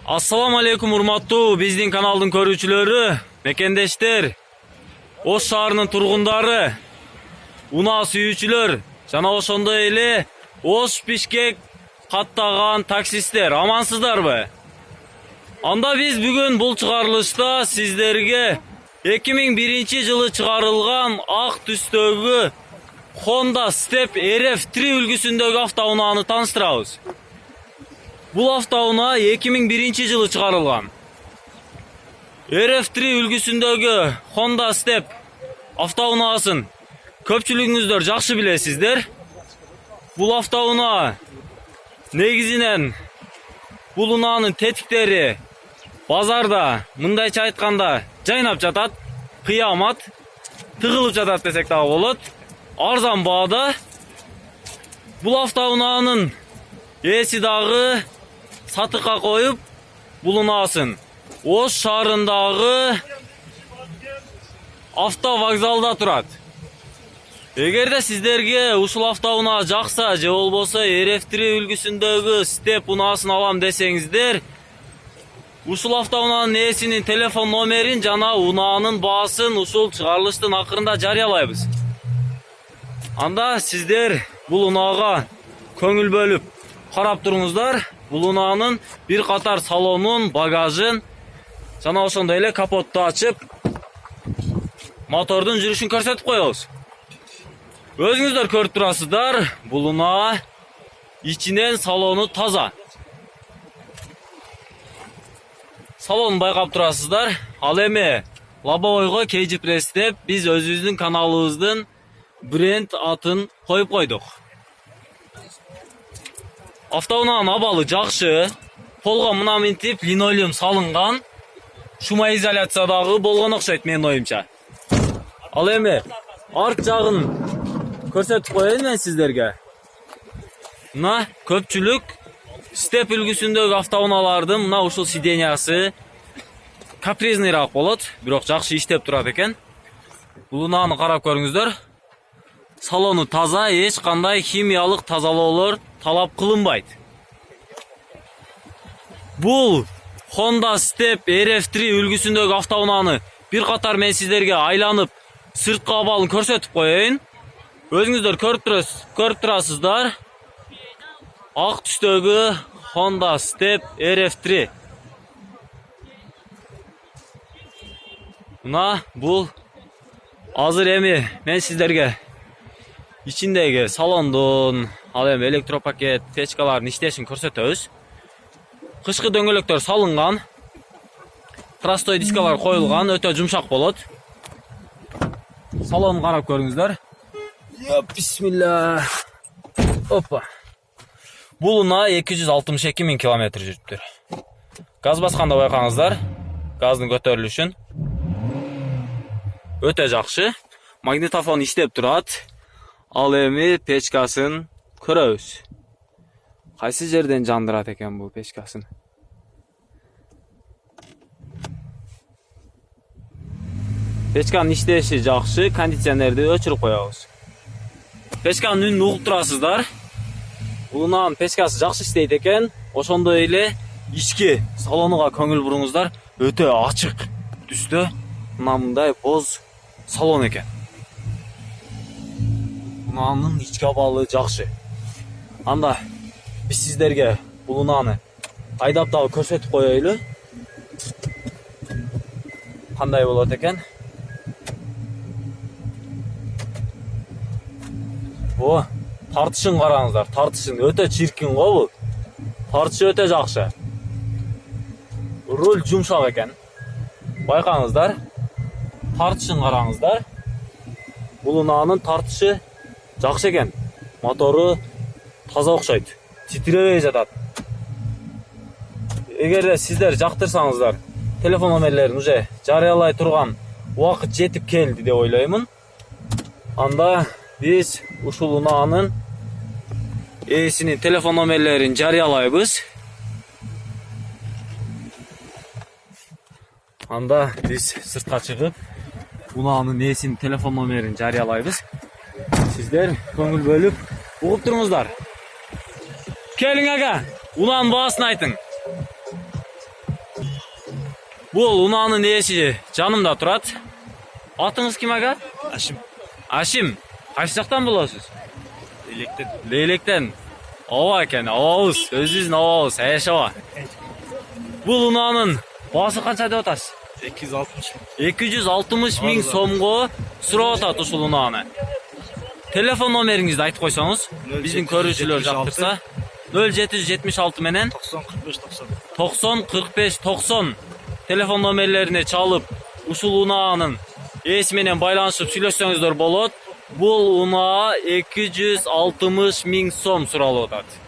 Assalamu alaikum urmattуу биздин каналдын көрүүчүлөрү, мекендештер, Ош шаарынын тургундары, унаа сүйүүчүлөр жана ошондой эле Ош Бишкек каттаган таксисттер, амансыздарбы? Анда биз бүгүн бул чыгарылышта сиздерге 2001-жылы чыгарылган ак түстөгү Honda Step RF3 үлгүсүндөгү автоунааны таныстырабыз. Бул автоунаа 2001-жылы чыгарылган. RF3 үлгүсүндөгү Honda Step автоунаасын көпчүлүгүңүздөр жакшы билесиздер. Бул автоунаа негизинен бул унаанын тетиктери базарда мындайча айтканда жайнап жатат, кыямат, тыгылып жатат десек дагы болот. Арзан баада. Бул автоунаанын ээси дагы сатыкка коюп, бул унаасын Ош шаарындагы автовокзалда турат. Эгерде сиздерге ушул автоунаа жакса же болбосо RF3 үлгүсүндөгү Step унаасын алам десеңиздер, ушул автоунаанын ээсинин телефон номерин жана унаанын баасын ушул чыгарылыштын акырында жарыялайбыз. Анда сиздер бул унаага көңүл бөлүп карап туруңуздар. Бул унаанын бир катар салонун, багажын жана ошондой эле капотту ачып, мотордун жүрүшүн көрсөтүп коебуз. Өзүңүздөр көрүп турасыздар, бул унаа ичинен салону таза. Салонун байкап турасыздар. Ал эми лобовойго KG Press деп биз өзүбүздүн каналыбыздын бренд атын коюп койдук. Автоунаанын абалы жакшы. Полго мына минтип линолеум салынган. Шумоизоляциядагы болгон окшойт менин оюмча. Ал эми арт жагын көрсөтүп коеюн мен сиздерге. Мына көпчүлүк Step үлгүсүндөгү автоунаалардын мына ушул сидениясы капризнийраак болот, бирок жакшы иштеп турат экен. Бул унааны карап көрүңүздөр. Салону таза, эч кандай химиялык тазалоолор талап кылынбайт. Бул Honda Step RF3 үлгүсүндөгү автоунааны бир катар мен сиздерге айланып сырткы абалын көрсөтүп коеюн. Өзүңүздөр көрүп турасыздар. Ак түстөгү Honda Step RF3. Мына бул азыр эми мен сиздерге ичиндеги салондун, ал эми электропакет, печкалардын иштешин көрсөтөбүз. Кышкы дөңгөлөктөр салынган, простой дискалар коюлган, өтө жумшак болот. Салонун карап көрүңүздөр. Бисмилла. Опа. Бул унаа 262 000 километр жүрүптүр. Газ басканда байкаңыздар, газдын көтөрүлүшүн. Өтө жакшы. Магнитофон иштеп турат. Ал эми печкасын көрөбүз. Кайсы жерден жандырат экен бул печкасын? Печканын иштеши жакшы, кондиционерди өчүрүп коебуз. Печканын үнүн угуп турасыздар. Бул унаанын печкасы жакшы иштейт экен. Ошондой эле ички салонуга көңүл буруңуздар. Өтө ачык түстө, мындай боз салон экен. Унаанын ички абалы жакшы. Анда биз сиздерге бул унааны айдап дагы көрсөтүп коелу. Кандай болот экен? О, тартышын караңыздар, тартышын өтө чиркин го бул. Тартышы өтө жакшы. Руль жумшак экен. Байкаңыздар. Тартышын караңыздар. Бул унаанын тартышы жакшы экен. Мотору таза окшойт. Титиребей жатат. Эгерде сиздер жактырсаңыздар, телефон номерлерин уже жарыялай турган убакыт жетип келди деп ойлоймун. Анда биз ушул унаанын ээсинин телефон номерлерин жарыялайбыз. Анда биз сыртка чыгып унаанын ээсинин телефон номерин жарыялайбыз. Сиздер көңүл бөлүп угуп туруңуздар. Келиң ага, унаанын баасын айтың. Бул унаанын ээси жанымда турат. Атыңыз ким ага? Ашим. Ашим. Кайсы жактан болосуз? Электен. Лейлектен. Ооба экен, абабыз, өзүбүздүн абабыз, Айшаба. Бул унаанын баасы канча деп атасыз? 260. 260 миң сомго сурап атат ушул унааны. Телефон номериңизди айтып койсоңуз, биздин көрүүчүлөр жактырса. 0776 менен 90 45 90. 90 45 90 телефон номерлерине чалып, ушул унаанын ээси менен байланышып сүйлөшсөңүздөр болот. Бул унаа 260 миң сом суралып атат.